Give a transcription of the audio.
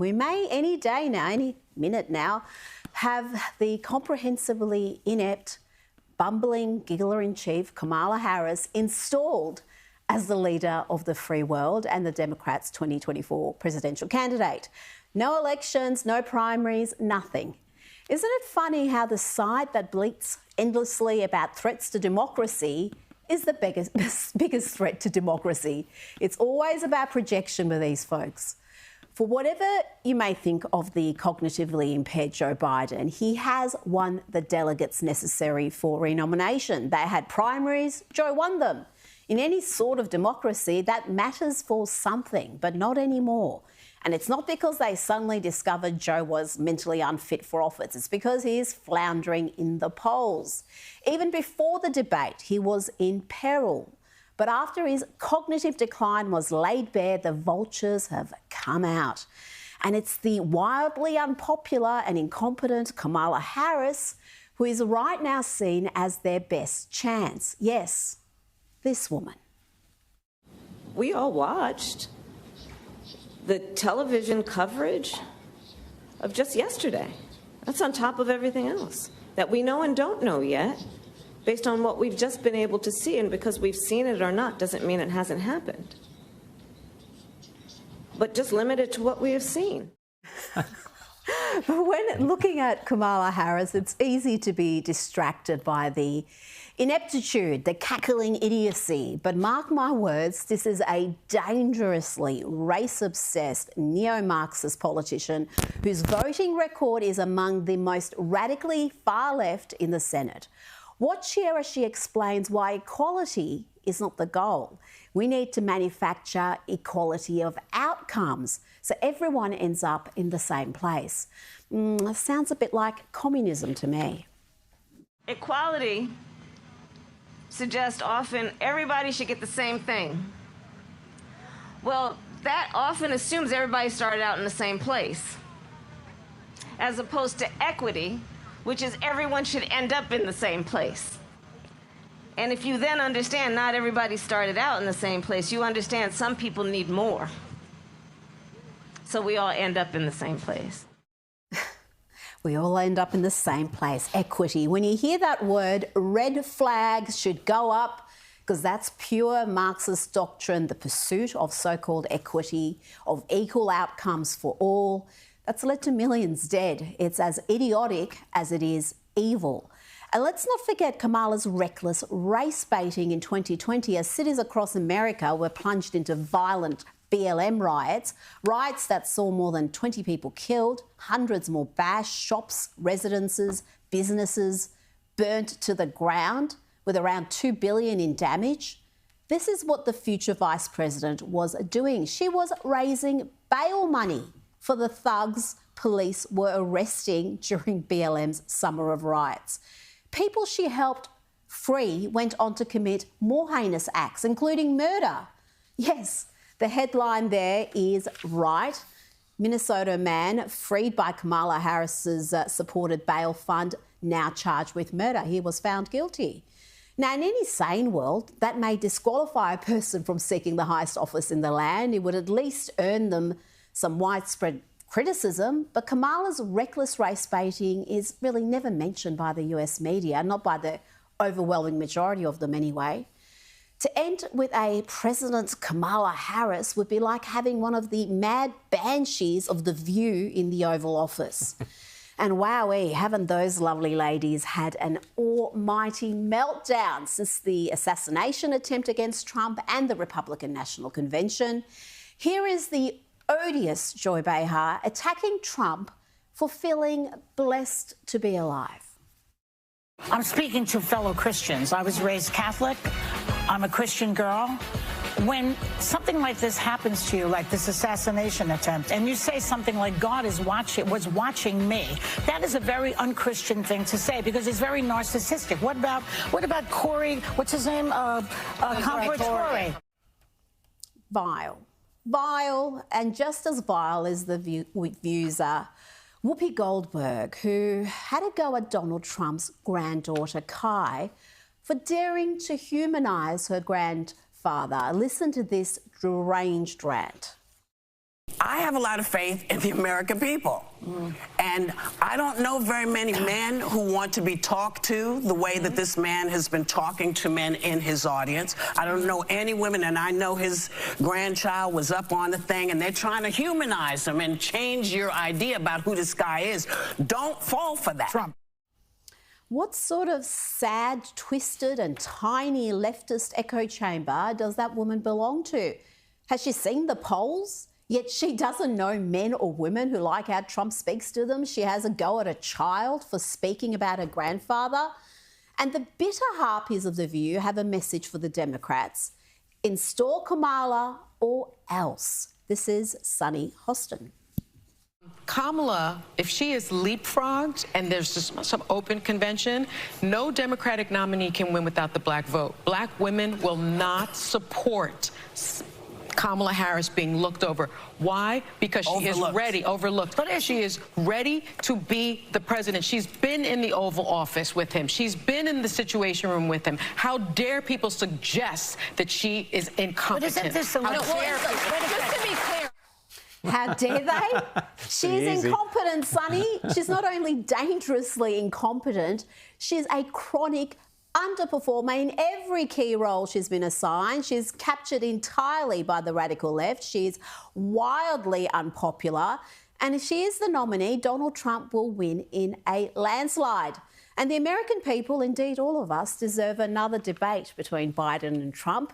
We may any day now, any minute now, have the comprehensively inept, bumbling giggler-in-chief Kamala Harris installed as the leader of the free world and the Democrats' 2024 presidential candidate. No elections, no primaries, nothing. Isn't it funny how the side that bleats endlessly about threats to democracy is the biggest threat to democracy? It's always about projection with these folks. For whatever you may think of the cognitively impaired Joe Biden, he has won the delegates necessary for renomination. They had primaries, Joe won them. In any sort of democracy, that matters for something, but not anymore. And it's not because they suddenly discovered Joe was mentally unfit for office. It's because he is floundering in the polls. Even before the debate, he was in peril. But after his cognitive decline was laid bare, the vultures have come out. And it's the wildly unpopular and incompetent Kamala Harris who is right now seen as their best chance. Yes, this woman. We all watched the television coverage of just yesterday. That's on top of everything else that we know and don't know yet, based on what we've just been able to see. And because we've seen it or not doesn't mean it hasn't happened. But just limited to what we have seen. When looking at Kamala Harris, it's easy to be distracted by the ineptitude, the cackling idiocy. But mark my words, this is a dangerously race-obsessed neo-Marxist politician whose voting record is among the most radically far left in the Senate. Watch here as she explains why equality is not the goal. We need to manufacture equality of outcomes so everyone ends up in the same place. Sounds a bit like communism to me. Equality suggests often everybody should get the same thing. Well, that often assumes everybody started out in the same place, as opposed to equity, which is everyone should end up in the same place. And if you then understand not everybody started out in the same place, you understand some people need more. So we all end up in the same place. We all end up in the same place, equity. When you hear that word, red flags should go up, because that's pure Marxist doctrine, the pursuit of so-called equity, of equal outcomes for all. That's led to millions dead. It's as idiotic as it is evil. And let's not forget Kamala's reckless race baiting in 2020 as cities across America were plunged into violent BLM riots that saw more than 20 people killed, hundreds more bashed, shops, residences, businesses burnt to the ground with around $2 billion in damage. This is what the future Vice President was doing. She was raising bail money for the thugs police were arresting during BLM's summer of riots. People she helped free went on to commit more heinous acts, including murder. Yes, the headline there is right. Minnesota man freed by Kamala Harris's supported bail fund, now charged with murder. He was found guilty. Now, in any sane world, that may disqualify a person from seeking the highest office in the land. It would at least earn them some widespread criticism, but Kamala's reckless race baiting is really never mentioned by the US media, not by the overwhelming majority of them anyway. To end with a President Kamala Harris would be like having one of the mad banshees of The View in the Oval Office. And wowee, haven't those lovely ladies had an almighty meltdown since the assassination attempt against Trump and the Republican National Convention. Here is the odious Joy Behar attacking Trump for feeling blessed to be alive. I'm speaking to fellow Christians. I was raised Catholic. I'm a Christian girl. When something like this happens to you, like this assassination attempt, and you say something like God was watching me, that is a very unchristian thing to say because it's very narcissistic. What about Corey? What's his name? Corey. Vile, and just as vile as the views are Whoopi Goldberg, who had a go at Donald Trump's granddaughter, Kai, for daring to humanise her grandfather. Listen to this deranged rant. I have a lot of faith in the American people. And I don't know very many men who want to be talked to the way that this man has been talking to men in his audience. I don't know any women, and I know his grandchild was up on the thing, and they're trying to humanize him and change your idea about who this guy is. Don't fall for that. Trump. What sort of sad, twisted and tiny leftist echo chamber does that woman belong to? Has she seen the polls? Yet she doesn't know men or women who like how Trump speaks to them. She has a go at a child for speaking about her grandfather. And the bitter harpies of The View have a message for the Democrats. Install Kamala or else. This is Sunny Hostin. Kamala, if she is leapfrogged and there's just some open convention, no Democratic nominee can win without the black vote. Black women will not support Kamala Harris being looked over. Why? Because she is ready, overlooked. But she is ready to be the president. She's been in the Oval Office with him. She's been in the Situation Room with him. How dare people suggest that she is incompetent? But isn't this a little Just to be clear. How dare they? She's incompetent, Sonny. She's not only dangerously incompetent, she's a chronic underperformer in every key role she's been assigned. She's captured entirely by the radical left. She's wildly unpopular. And if she is the nominee, Donald Trump will win in a landslide. And the American people, indeed all of us, deserve another debate between Biden and Trump.